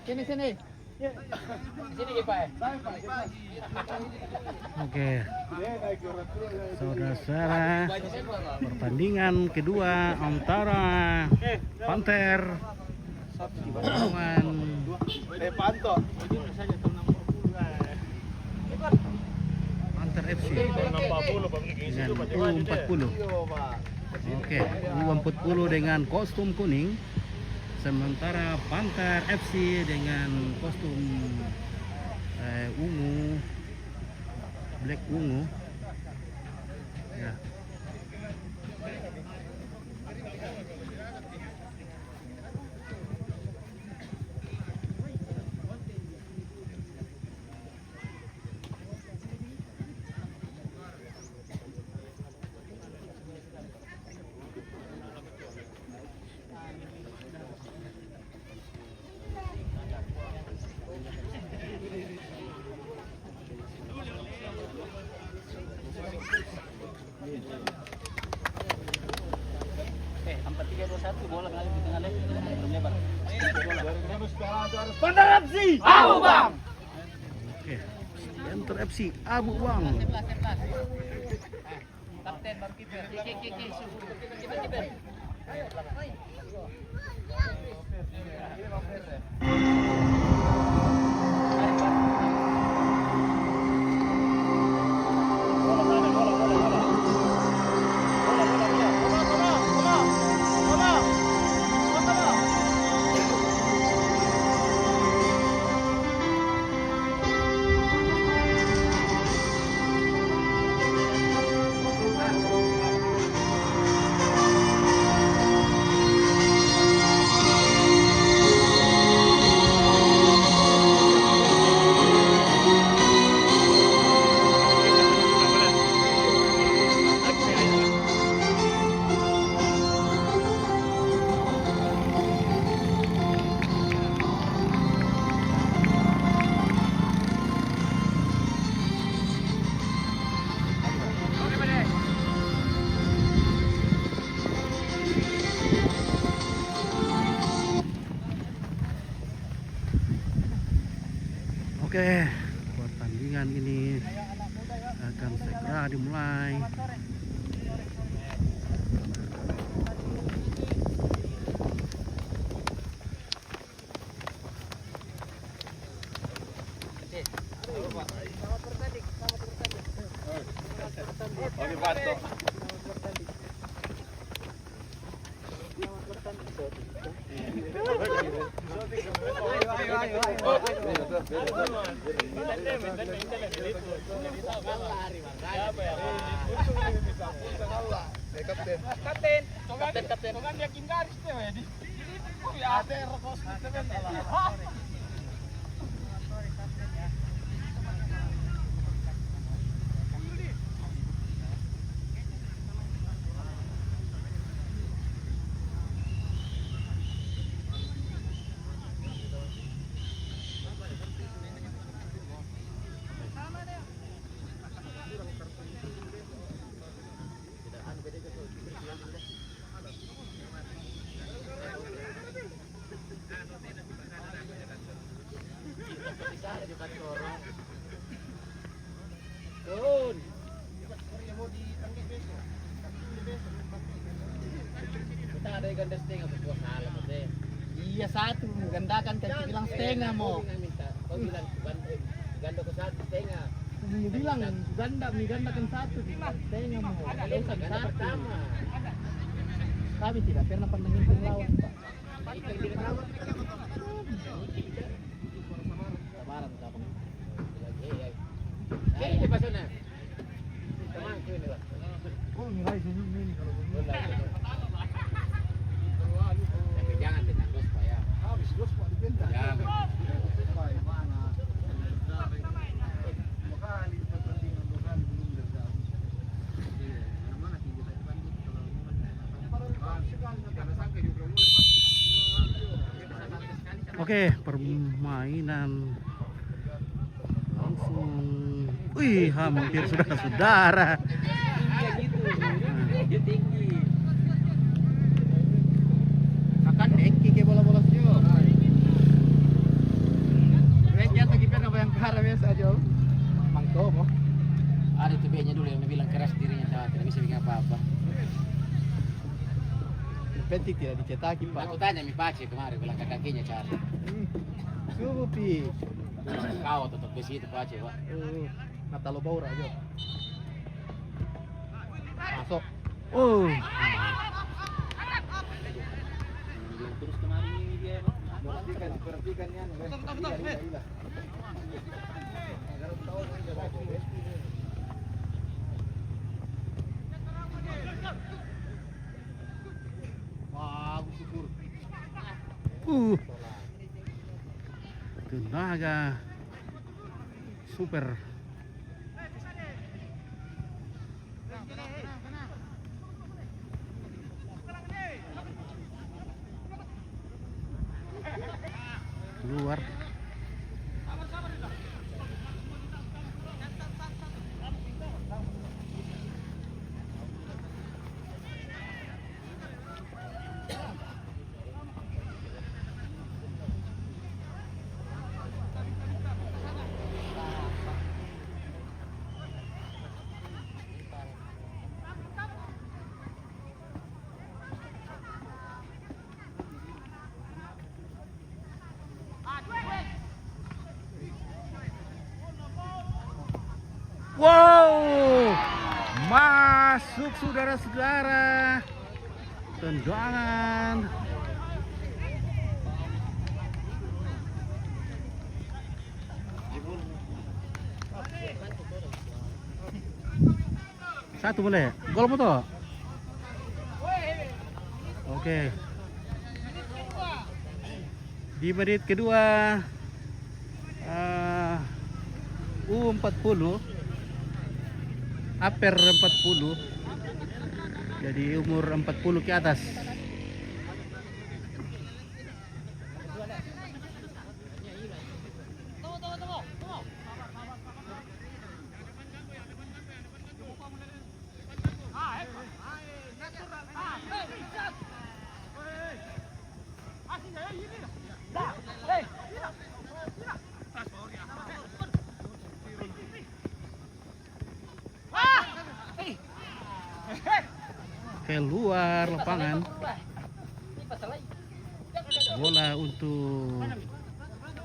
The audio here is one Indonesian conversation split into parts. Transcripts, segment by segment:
Sini. Sini Pak. Oke, saudara-saudara, pertandingan kedua antara Phanter lawan Phanter FC dengan U40. Oke, U40 dengan kostum kuning, sementara Phanter FC dengan kostum ungu, black ungu. Ya. Empat 3-2-1 bola kali di tengah lebar. Phanter FC, Abu Bang. Oke, Phanter FC Abu Bang. Kapten baru kiper. Kiper. Oke, pertandingan ini akan segera dimulai. Kapten. Bukan yakin garis deh, di. Ya, ada rekos itu kan. Kita ada yang ganda setengah berbuat salah deh. Iya satu, gandakan kan bilang setengah mau. Kau bilang ganda ke satu setengah. Dia bilang gandakan satu, setengah mau. Ada satu. Kami tidak pernah menghitung lawan, Pak. Sabaran kamu. Ini pasona. Teman ku ini lah. Oh, nilai sini kalau tapi jangan tenang dos Pak ya. Habis dos Pak di bentang. Jangan. Mana? Makali pertandingan lokal belum berjalan. Mana tinggi tadi bandit kalau Oke, permainan langsung. Wih, hampir saudara-saudara. Tinggi. Akan dengki ke bola-bola sio. Tuh, mo. Ada tuh B-nya dulu yang bilang keras dirinya tidak bisa bikin apa-apa. Yang penting tidak dicetaki, Pak. Aku tanya Mi Pace kemarin bilang kakinya cari. Subuh, Pi. Kau tetap di situ Pace, Pak. Kata lo bau aja. Masuk. Oh, Terus kemarin ini dia Perhatikan ya. Betul. Wah, syukur. tenaga super. Keluar. Wow, masuk saudara-saudara, tendangan. Satu boleh, gol moto. Oke. Di menit kedua, U40. Upper 40, jadi umur 40 ke atas. Keluar lapangan, bola untuk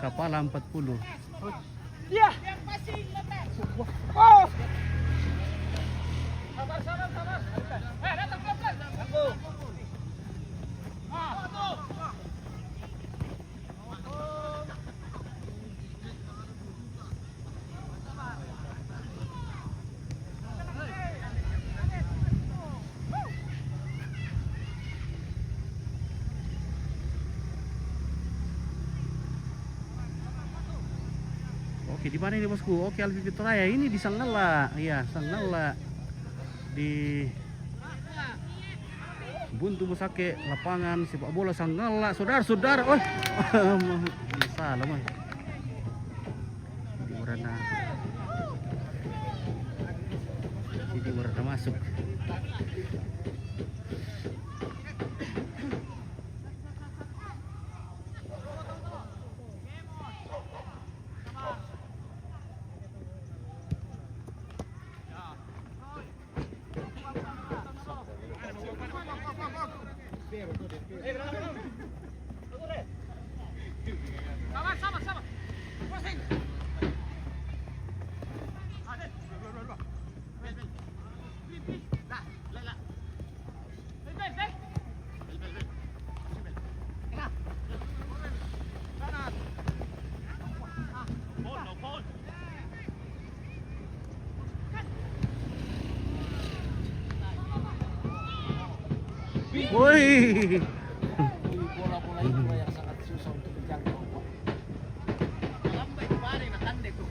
Kepala 40. Ya. Oh. Sabar. Datang pelan-pelan. Aku. Oke, di mana ini bosku? Oke, Albi Fitraya ini di Sanggala. Iya, Sanggala. Di Buntu Busake, lapangan sepak bola Sanggala. Saudara-saudara, oh. Salah, Mas. Di warna. Di warna masuk. Sama. Pusing. Woi. bola-bola itu yang sangat susah untuk dijangkau. Lambai kemarin natande ko.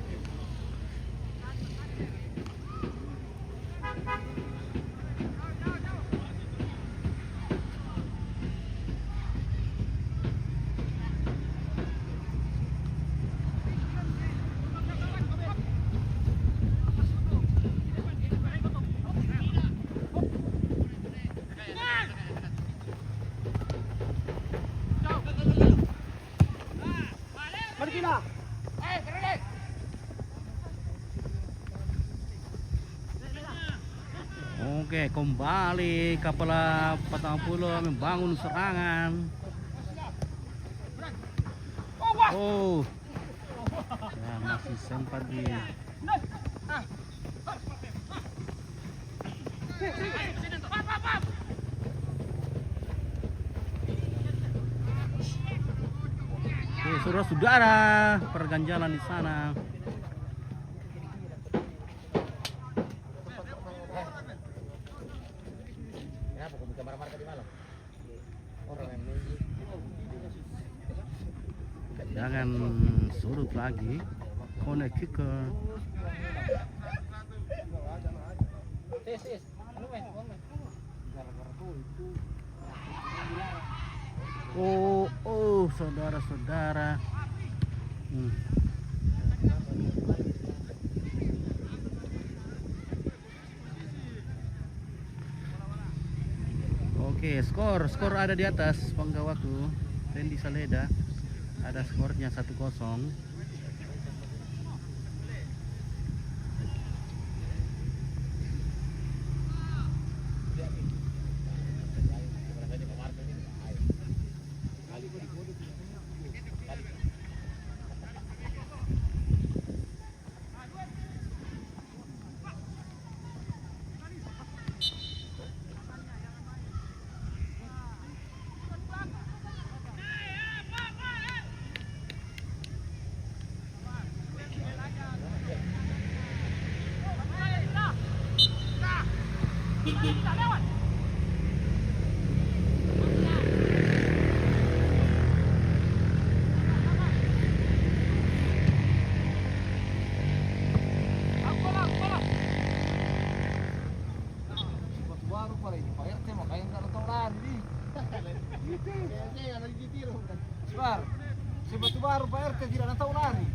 Mari kita. Oke, kembali Kepala 40 membangun serangan. Oh, ya, masih sempat di Oke, saudara-saudara, perganjalan di sana. Kenapa kau bisa marah-marah tadi malam? Orang yang nunggu. Jangan surut lagi. Connect kicker. Tes. Anu men. Oh, saudara-saudara. Oke, skor ada di atas Panggawaku. Randy Saleda ada skornya 1-0. Baru pala ini Pak RT makanya enggak tahu lari. Sebar. Si batu baru Pak RT tidak tahu lari.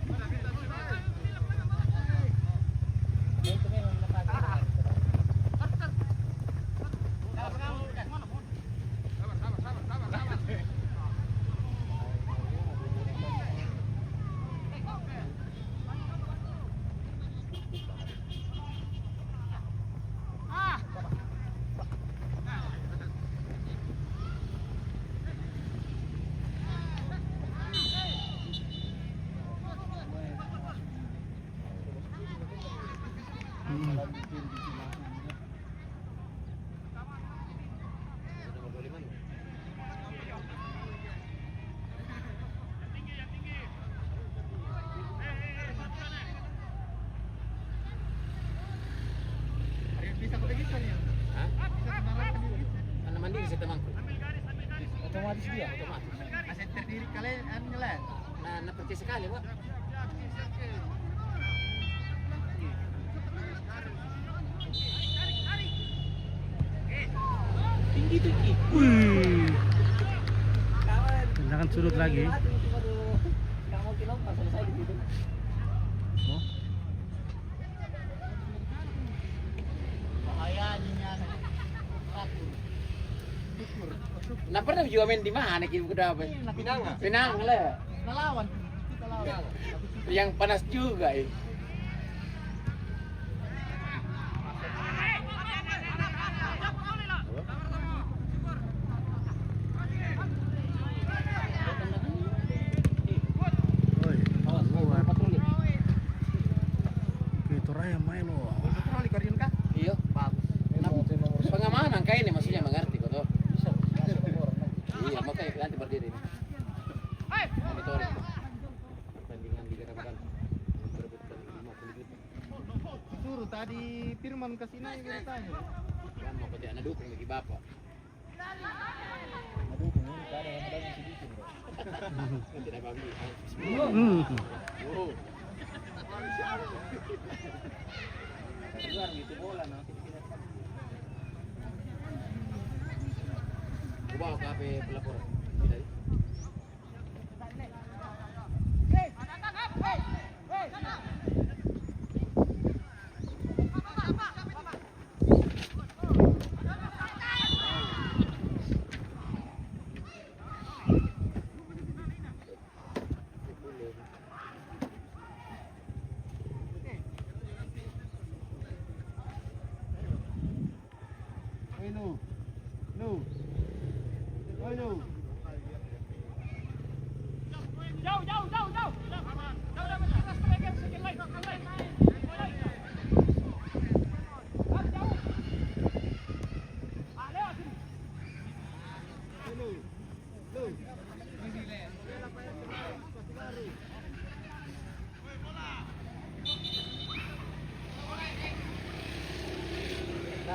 Mana mandi di situ mangkuk. Otomatis dia, otomatis. Aset terdiri kalian nyelat. Nah, percaya sekali, Pak. Tinggi. Wih. Tendangan sudut lagi. Kamu kilo pas selesai gitu. Oh. Bahaya ninya. Nah, pernah juga main di mana gitu udah apa? Pinang lah. Ngelawan. Kita lawan. Yang panas juga ya. Oi, keluar. Patroli. Oke, Toraya Milo. Patroli Korean kah? Iya, bagus. Pengamanan kayak ini maksudnya mengerti kok toh. Iya, makanya nanti berdiri. Monitoring. Pertandingan Liga Ramadhan. Berebutkan 50 juta. Suruh tadi Firman ke sini kita tanya. Kan mau kerja anak dukung bagi bapak. Tidak bagi. Oh. Luar gitu bola nanti. Aku bawa ke HP pelapor. Tidak.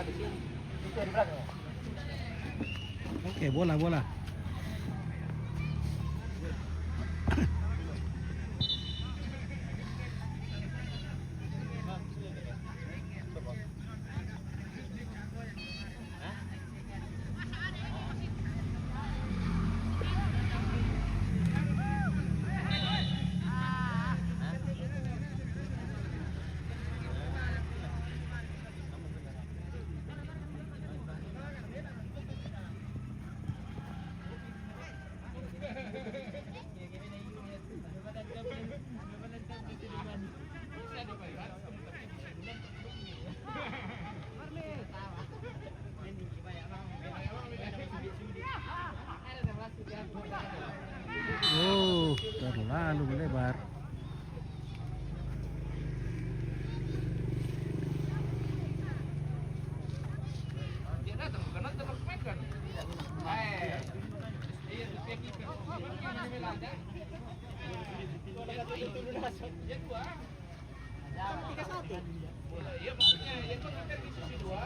habis ini. Itu di belakang. Oke, bola. Oh, terlalu melebar. Dia datang, bukan nonton pemain kan? Iya, itu kayak gitu. Gimana bilangnya? Ya dua. 3-1. Iya, maksudnya yang kan dari sisi dua.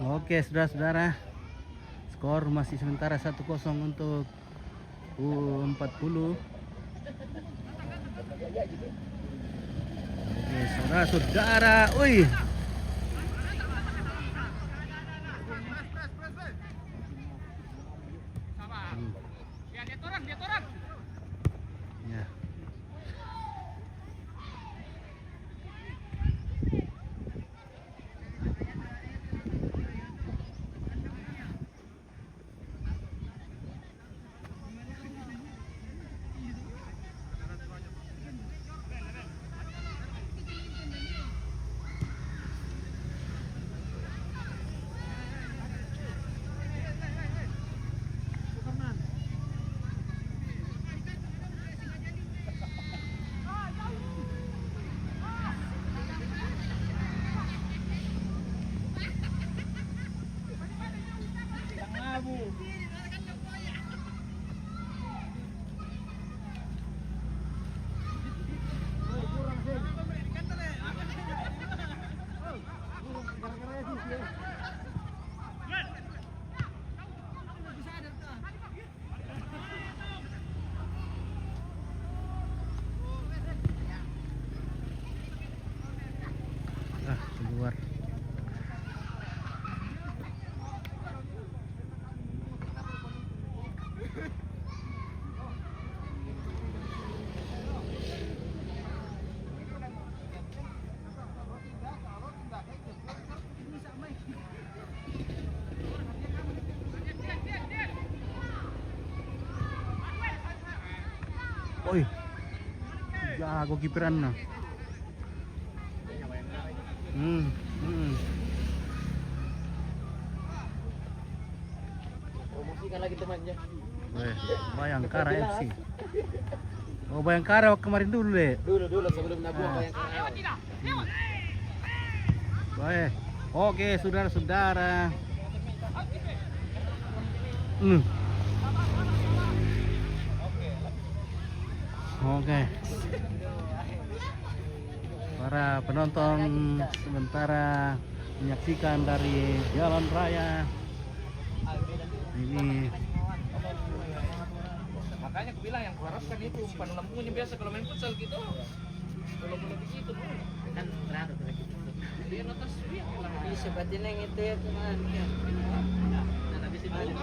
Oke, saudara-saudara, skor masih sementara 1-0 untuk U40. Oke, saudara-saudara, wih. Ya, lihat orang. Ya. Keluar. Oi, jago kiperan nah. Promosikan lagi temannya. Bayangkara FC. Oh, Bayangkara kemarin dulu deh. Dulu sebelum nabung Bayangkara. Baik. Oke, saudara-saudara. Oke. Para penonton sementara menyaksikan dari jalan raya ini. Makanya aku bilang yang kuharapkan itu umpan lambungnya biasa kalau main futsal gitu. Kalau begitu Kan teratur lagi. dia atas dia lah. Bisa batin yang itu ya teman. Nah, tapi sih balik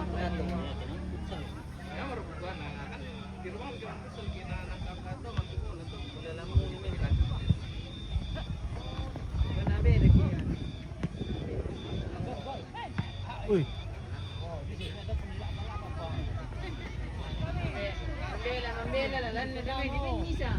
Ya baru bukan kan di rumah kita futsal kita anak atau masuk bola tuh udah lama ini kan. Mana beda kia. Wih, Membela lah, lan dami di Indonesia.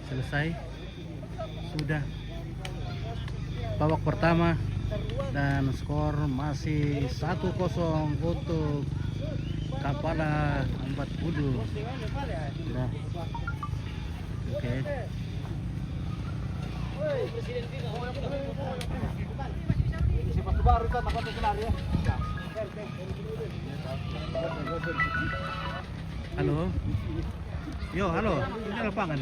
selesai. Sudah babak pertama dan skor masih 1-0 untuk Kapala 40. Nah. Oke. Halo. Yo, halo. Ini lapangan.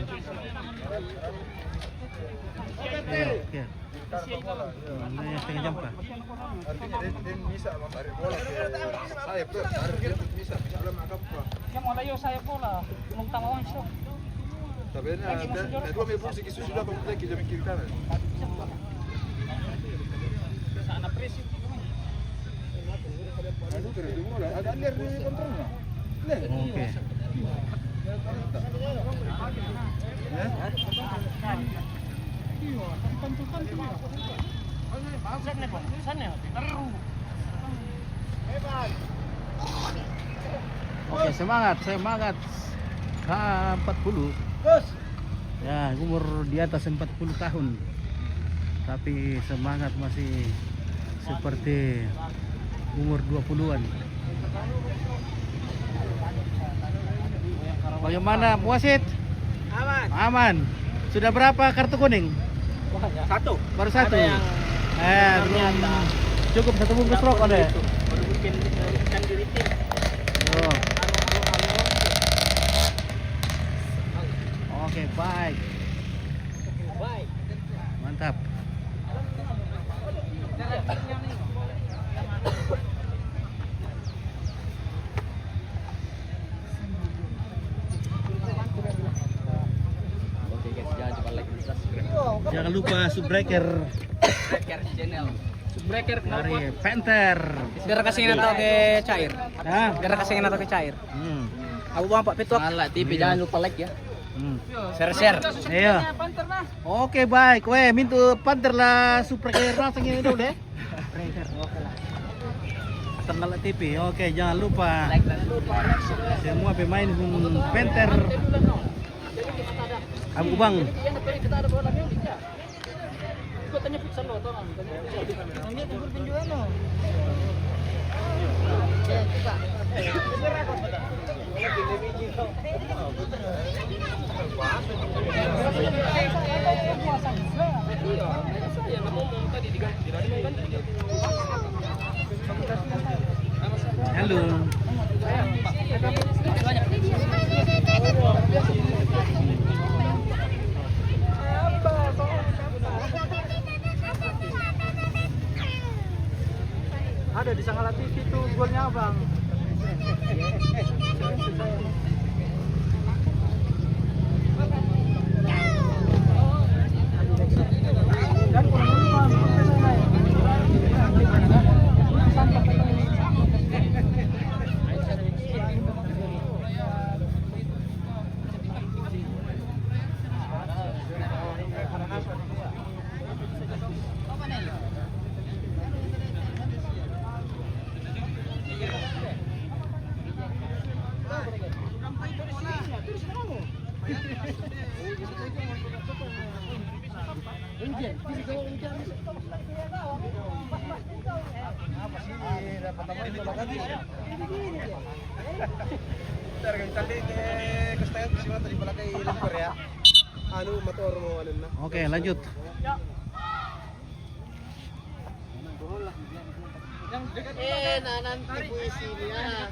Oke. Ini setengah jam kah? Artinya dia bisa mencari bola. Saya tuh bisa belum agak apa. Yang ada yo saya bola, nung tangawang siya. Tapi ini dua minggu sih sudah pemuda kita mikir kanan. Sana presi. Aduh keren bola. Ada lihat di kontrolnya. Oke. Oke, semangat K40. Ya, umur di atas 40 tahun. Tapi semangat masih seperti umur 20-an. Bagaimana wasit? Aman. Sudah berapa kartu kuning? Satu. Baru satu. Belum cukup satu bungkus rokok deh. Oh. Oke, baik. Mantap. Jangan lupa subbreaker dari Phanter. Biar kasingin atau ke cair. Hah? Biar kasingin atau ke cair. Aku bang Pak Pituk. Salah TV, jangan lupa like ya. Share. Iya. Oke, baik. Weh, minta Phanter lah subbreaker langsung ini dulu deh. Tanggal TV. Oke, jangan lupa. Semua pemain Phanter. Abu Bang. Halo. Ada di Sanggala TV tuh golnya Bang. Dan kurang Oke, lanjut. Nanti puisinya.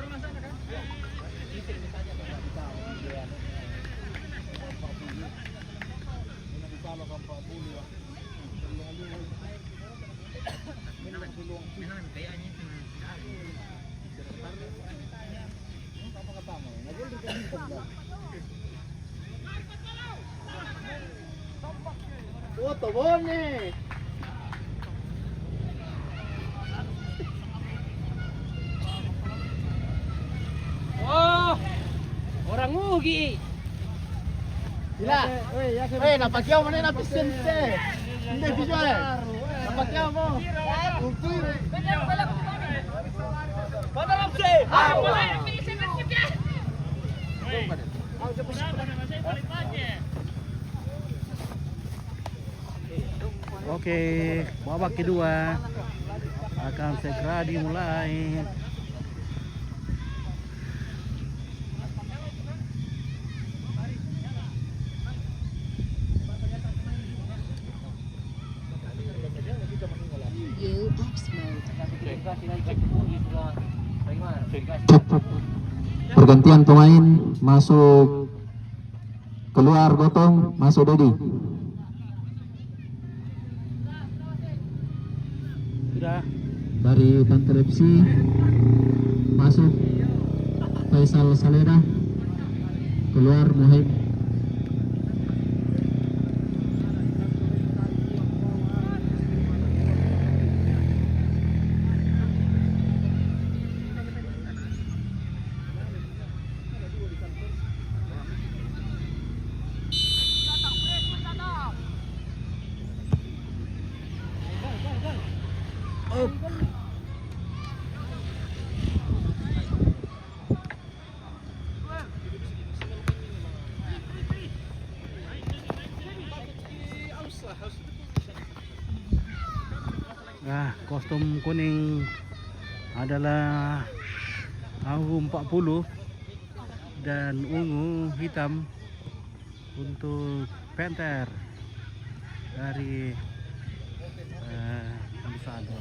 Foto bone. Oh, orang ugi. Gila. Napakyaw mo na napisen se. Hindi visual. Napakyaw mo. Ukur. Padalam sih. Ah, boleh. Oke, babak kedua akan segera dimulai. Pergantian pemain, masuk keluar Gotong, masuk Dedi. Sudah. Dari Phanter FC masuk Faisal Salera, keluar Muhaib. Nah, kostum kuning adalah AU 40 dan ungu hitam untuk Phanter dari Amsado.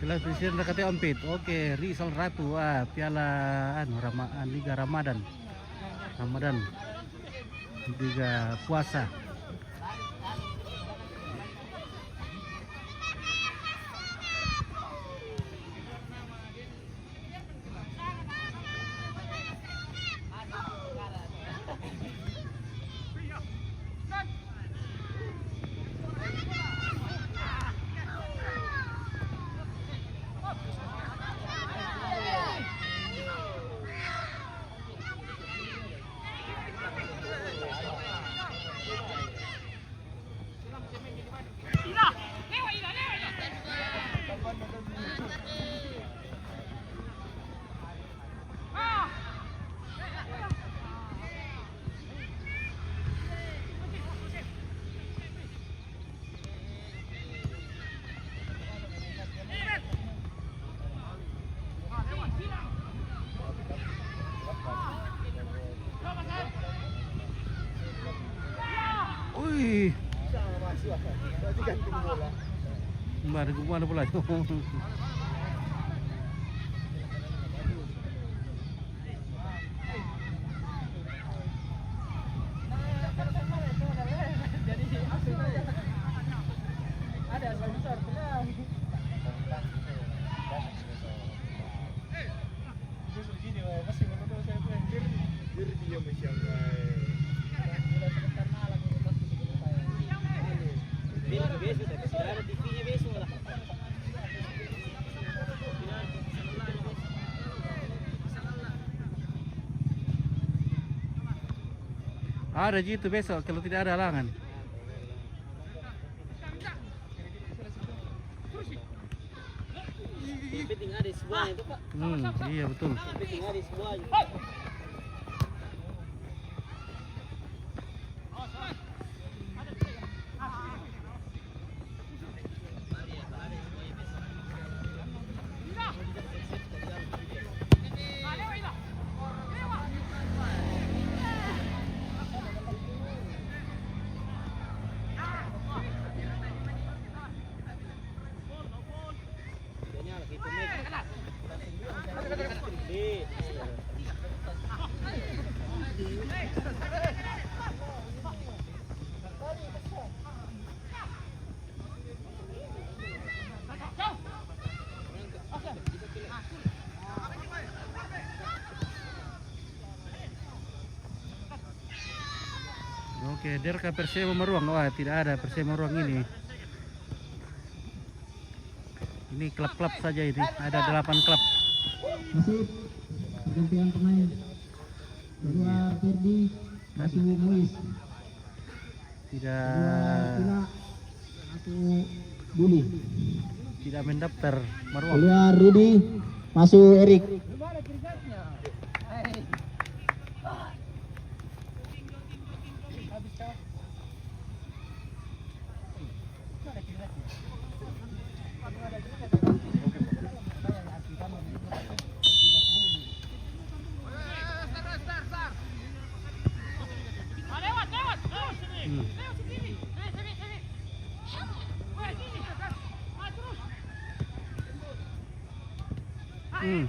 Piala Presiden dekati ompit. Oke, Rizal Ratu Piala Liga Ramadhan. Liga puasa. Wih, mana pula itu? Ada gitu besok kalau tidak ada halangan. Iya betul. Oke, Derka Persema Maruang. Wah, tidak ada Persema Maruang ini. Ini klub-klub saja ini. Ada 8 klub. Masih pergantian pemain. Keluar Ferdi, masuk Muiz. Tidak Masuk Buli. tidak mendaftar Maruang. Keluar Rudi, masuk Erik.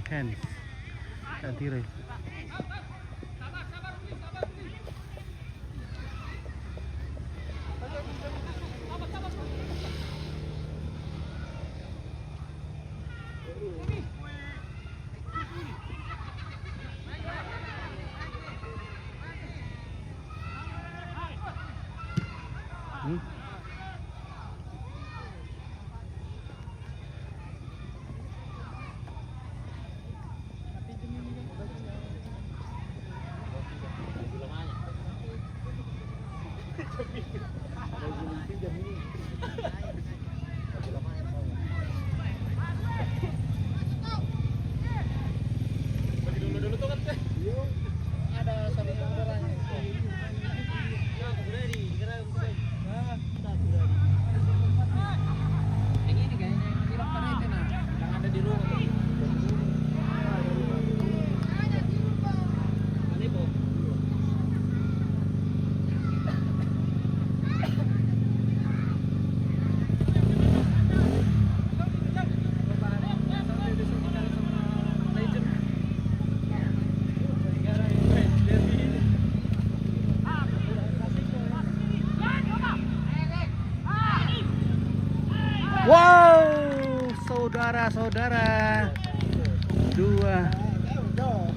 Hands. Tire. Wow, saudara-saudara, 2-0 untuk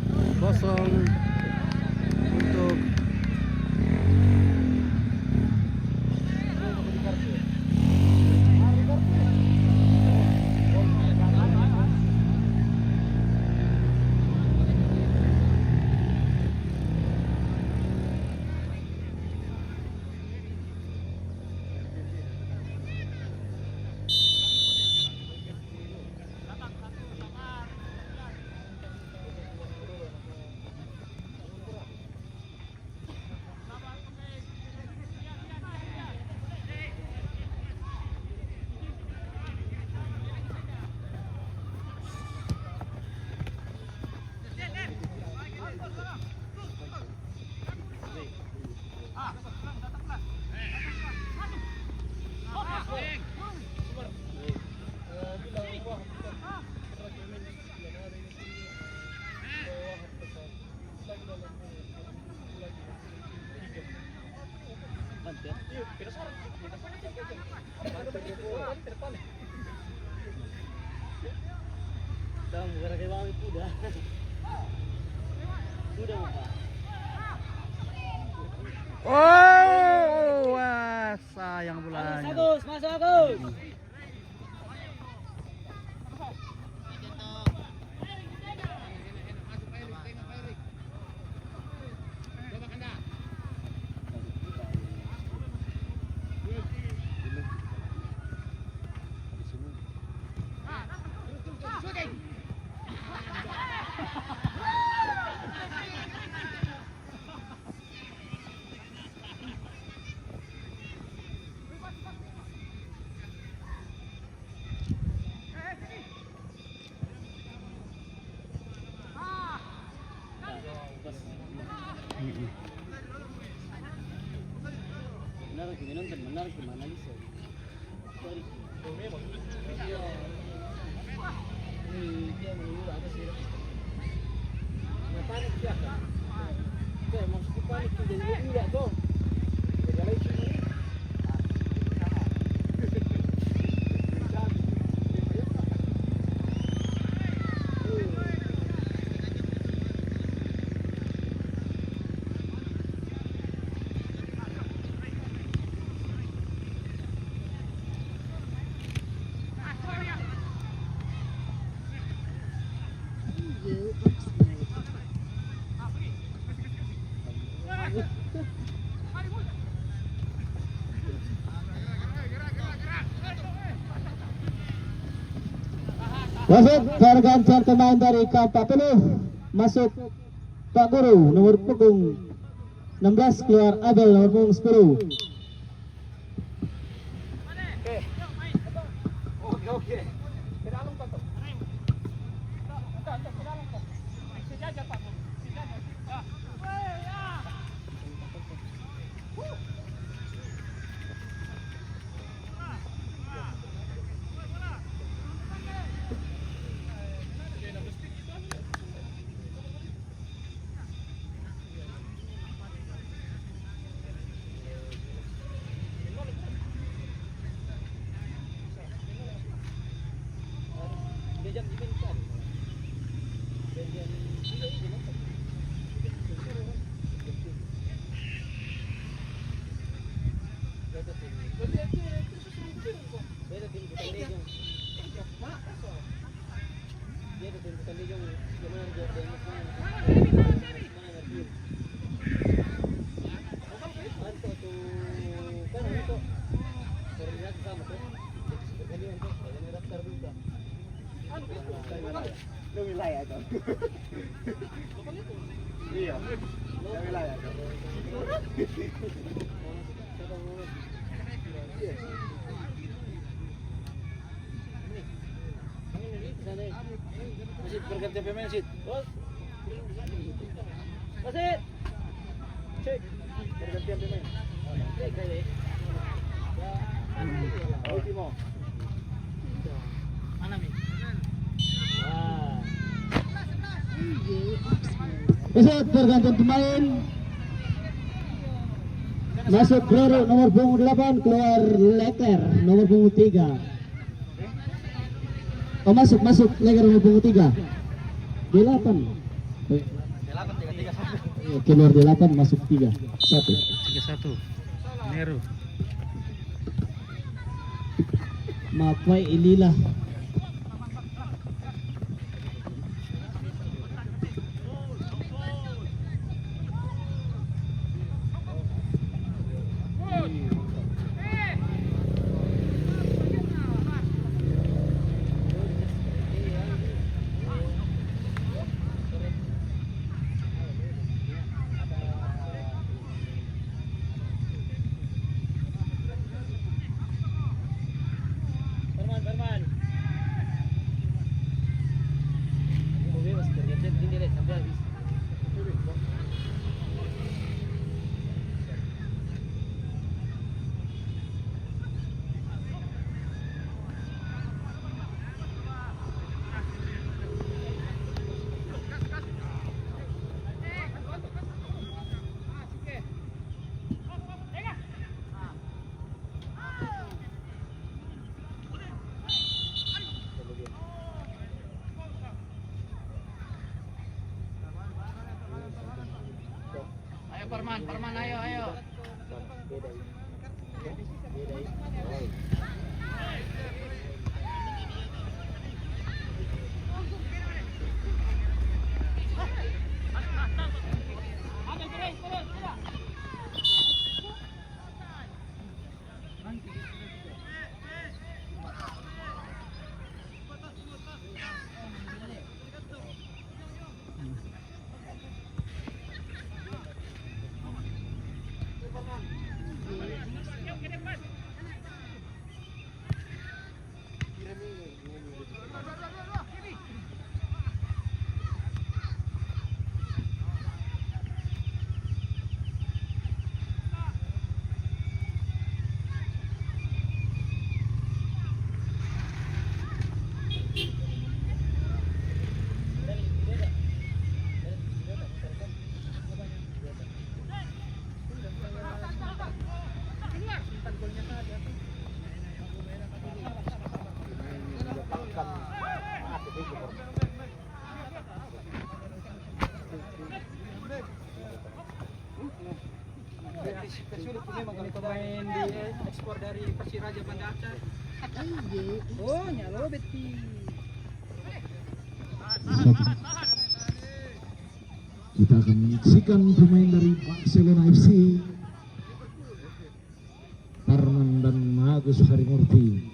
oh, wah, sayang bolanya. Masuk Agus. Menarik gimana bisa? Dia menurut ada sih. Panik dia kan? Oke, maksudku panik jadi enggak tuh. Wasit bergantian pemain dari K40 masuk Pak Guru nomor punggung 16 keluar Abel nomor punggung 10. Oke. Ke dalam kok. Ke dalam kok. Sejajar Pak. Sejajar. Ya. Iya. Wilayah. Masih berganti pemain sih. Bos. Wasit. Cek. Bergantian pemain. Cek kali. Ultimo. Mana Mi? Wasit bergantian pemain masuk Bloro nomor punggung 8 keluar Leker nomor punggung 3. Oh masuk Leker nomor punggung 3. 8. Keluar 8 masuk 3. 3-1 Nero. Mapai ililah. Berman. Bebas bergantian ini deh sampai habis. Parman ayo. Sulit memang kalau pemain di ekspor dari Persiraja Banda Aceh. Oh, nyalo beti. Kita akan menyaksikan pemain dari Barcelona FC, Parman dan Agus Harimurti.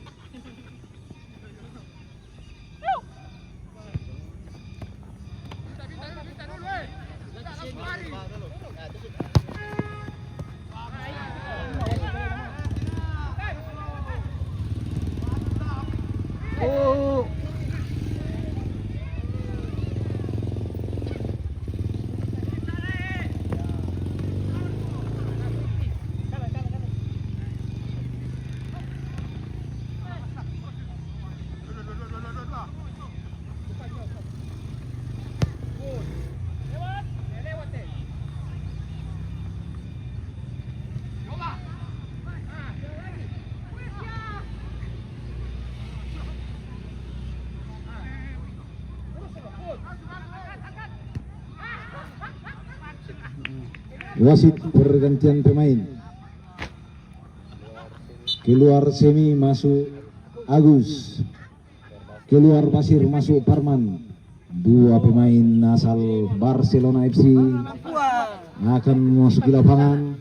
Oh. Wasit pergantian pemain. Keluar Semi masuk Agus. Keluar Basir masuk Parman. Dua pemain asal Barcelona FC akan memasuki lapangan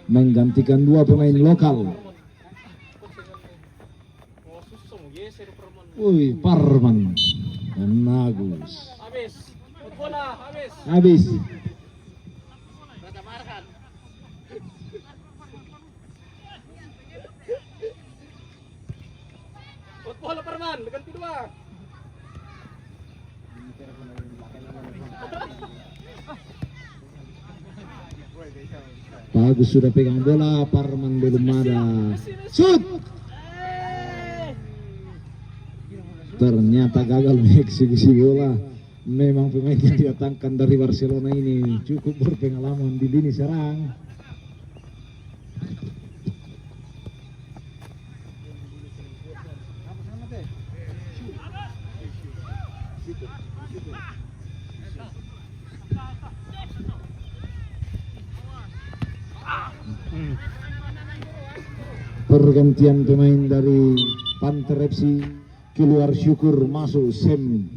menggantikan dua pemain lokal. Wih, Parman dan Agus. Habis. Bola Parman, ganti dua. Bagus sudah pegang bola, Parman belum ada. Shoot! Ternyata gagal mengeksekusi bola. Memang pemain yang didatangkan dari Barcelona ini cukup berpengalaman di lini serang. Pergantian pemain dari Phanter FC, keluar Syukur masuk Sem.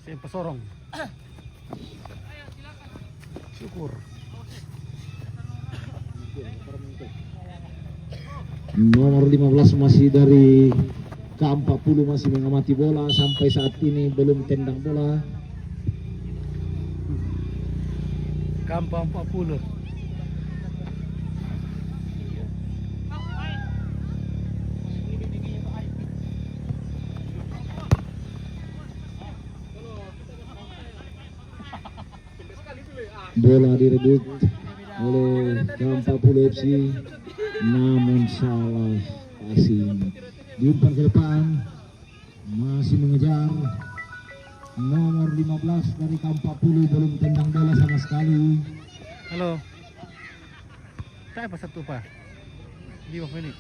Sem pesorong. Syukur. Nomor 15 masih dari K40 masih mengamati bola, sampai saat ini belum tendang bola. Kampa 40. Bola direbut oleh K40 FC, namun salah passing. Diumpan ke depan, masih mengejar. Nomor 15 dari K40 belum tendang bola sama sekali. Halo. Tayo pa satu pa. 5 menit.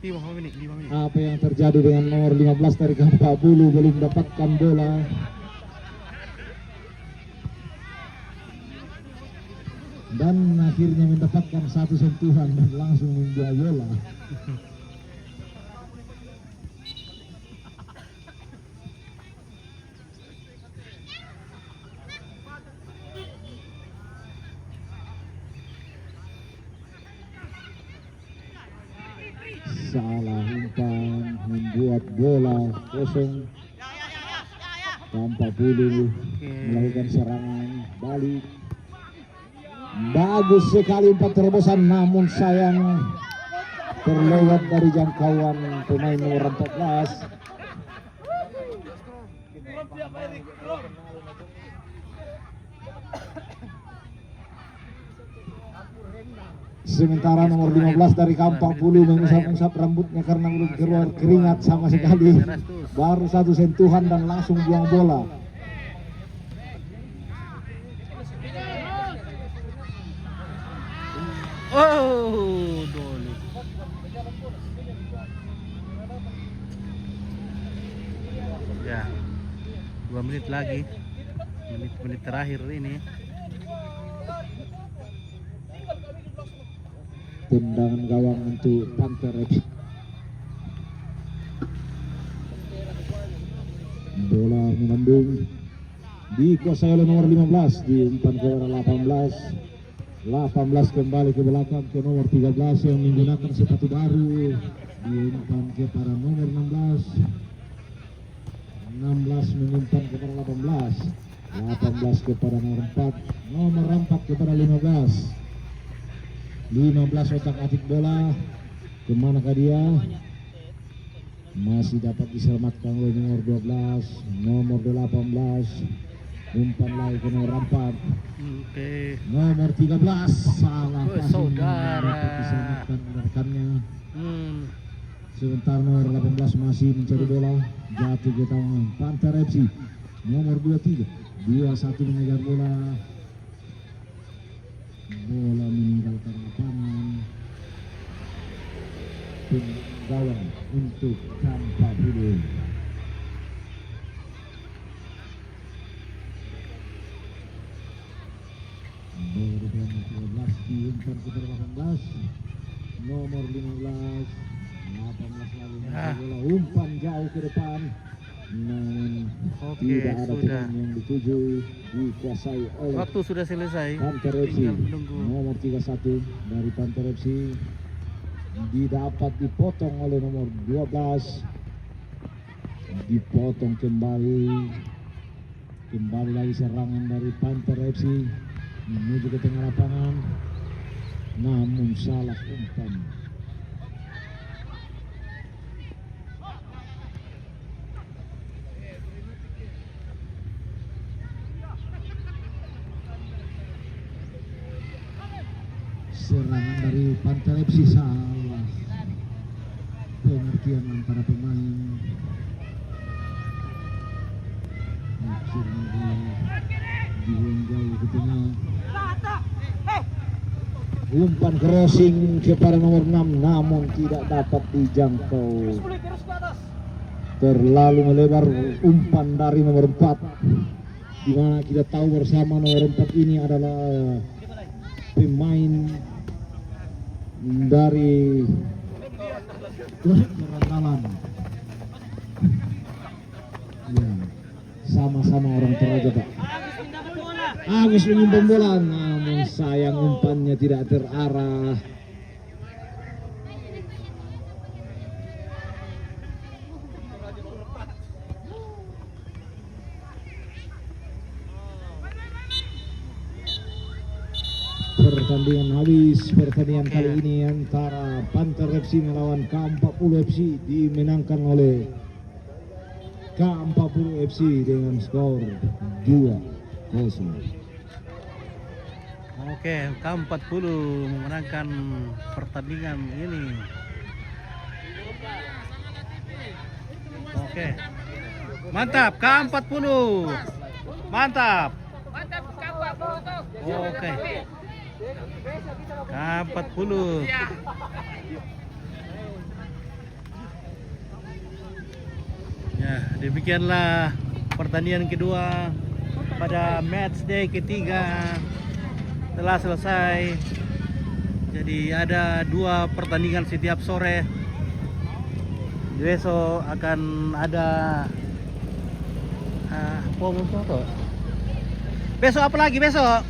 5 menit. Apa yang terjadi dengan nomor 15 dari K40, belum mendapatkan bola. Dan akhirnya mendapatkan satu sentuhan dan langsung membuat bola. Salah umpan membuat bola kosong. K40 melakukan serangan balik. Bagus sekali umpan terobosan, namun sayang terlewat dari jangkauan pemain nomor 14. Sementara nomor 15 dari K40 mengusap-usap rambutnya karena belum keluar keringat sama sekali. Baru satu sentuhan dan langsung buang bola. Oh, dole. Ya, 2 menit lagi. Menit terakhir ini. Tendangan gawang untuk Phanter FC. Bola melambung dikuasai oleh nomor 15, diumpan ke arah 18. 18 kembali ke belakang ke nomor 13 yang menggunakan sepatu baru, diumpan ke para nomor 16. 16 mengumpan kepada 18. 18 kepada nomor 4. Nomor 4 kepada 15. 15 otak-atik bola. Kemanakah dia? Masih dapat diselamatkan oleh nomor 12. Nomor 18. Umpan lagi ke nomor 4. Oke. Nomor 13 salah passing, saudara. dapat diselamatkan oleh rekannya. Sementara nomor 18 masih mencari bola, jatuh ke tangan Phanter FC. Nomor 23 2-1 mengejar bola. Bola meninggalkan lapangan. Gawang untuk Kampa Bulu. Bola di nomor 13 diumpan kepada 18. Nomor 15 18 lalu bola umpan jauh ke depan, namun tidak ada teman yang dituju, dikuasai oleh Waktu sudah selesai. Phanter FC. Nomor 31 dari Phanter FC didapat dipotong oleh nomor 12, dipotong kembali lagi serangan dari Phanter FC menuju ke tengah lapangan, namun salah umpan. Serangan dari Phanter FC salah pengertian antara pemain. Akhirnya dibuang jauh ke tengah. Umpan crossing kepada nomor 6 namun tidak dapat dijangkau. Terlalu melebar umpan dari nomor 4, di mana kita tahu bersama nomor 4 ini adalah pemain dari Ramadhan. Ya, sama-sama orang Toraja, Pak. Agus menyimpan bola, namun sayang umpannya tidak terarah. Pertandingan habis. Pertandingan kali ini antara Phanter FC melawan K40 FC dimenangkan oleh K40 FC dengan skor 2-0. Oke, K40 memenangkan pertandingan ini. Oke. Mantap K40. Mantap. Oke. K40. Ya, demikianlah pertandingan kedua pada match day ketiga telah selesai. Jadi ada 2 pertandingan setiap sore. Besok akan ada besok apa lagi besok?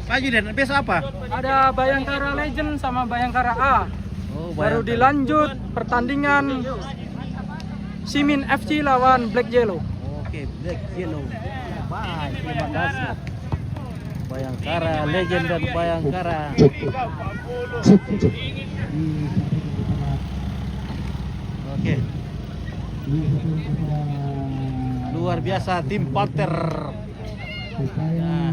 Pak Julian, besok apa? Ada Bayangkara Legend sama Bayangkara A. Baru dilanjut pertandingan Simin FC lawan Black Yellow. Oke, Black Yellow. Baik, terima kasih. Bayangkara Legend dan Bayangkara. Oke. Luar biasa tim Phanter. Nah.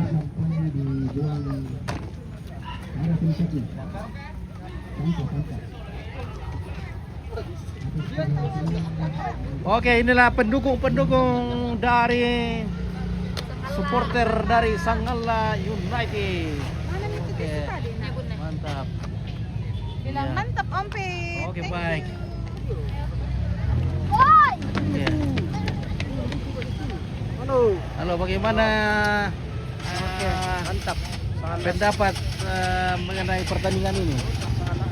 Oke, inilah pendukung-pendukung dari supporter dari Sanggala United. Oke, mantap. Bilang mantap Om Pit. Oke, baik. Oke. Halo, bagaimana Mantap. pendapat mengenai pertandingan ini?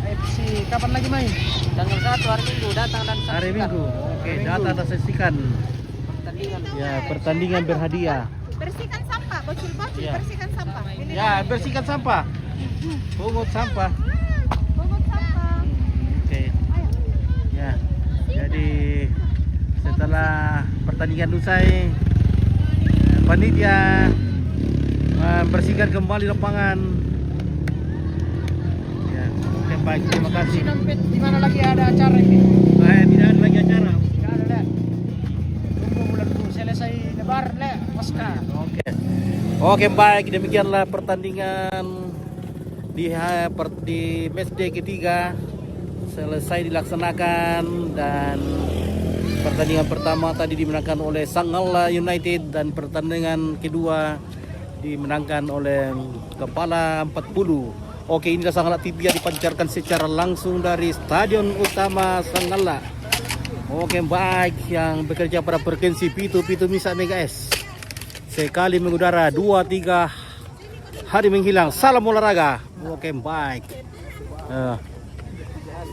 FC kapan lagi main? Tanggal 1 hari Minggu datang dan saksikan. Hari Minggu. Oke, datang dan saksikan. Ya, pertandingan berhadiah. Bersihkan sampah, bocil-bocil Iya. bersihkan sampah. Ini Ya, bersihkan sampah. Pungut sampah. pungut sampah. Oke. Ya. Jadi setelah pertandingan usai, panitia membersihkan kembali lapangan. Ya, oke baik, terima kasih. Di mana lagi ada acara ini? Tidak ada lagi acara. Tidak ada, Le. Tunggu bulan selesai lebar, Le. Pasca. Oke baik, demikianlah pertandingan di matchday ketiga selesai dilaksanakan, dan pertandingan pertama tadi dimenangkan oleh Sanggala United dan pertandingan kedua dimenangkan oleh Kepala 40. Oke, inilah Sanggala TV yang dipancarkan secara langsung dari Stadion Utama Sanggala. Oke baik, yang bekerja pada frekuensi Pitu Misa Megas. Sekali mengudara 2-3 hari menghilang. Salam olahraga. Oke baik.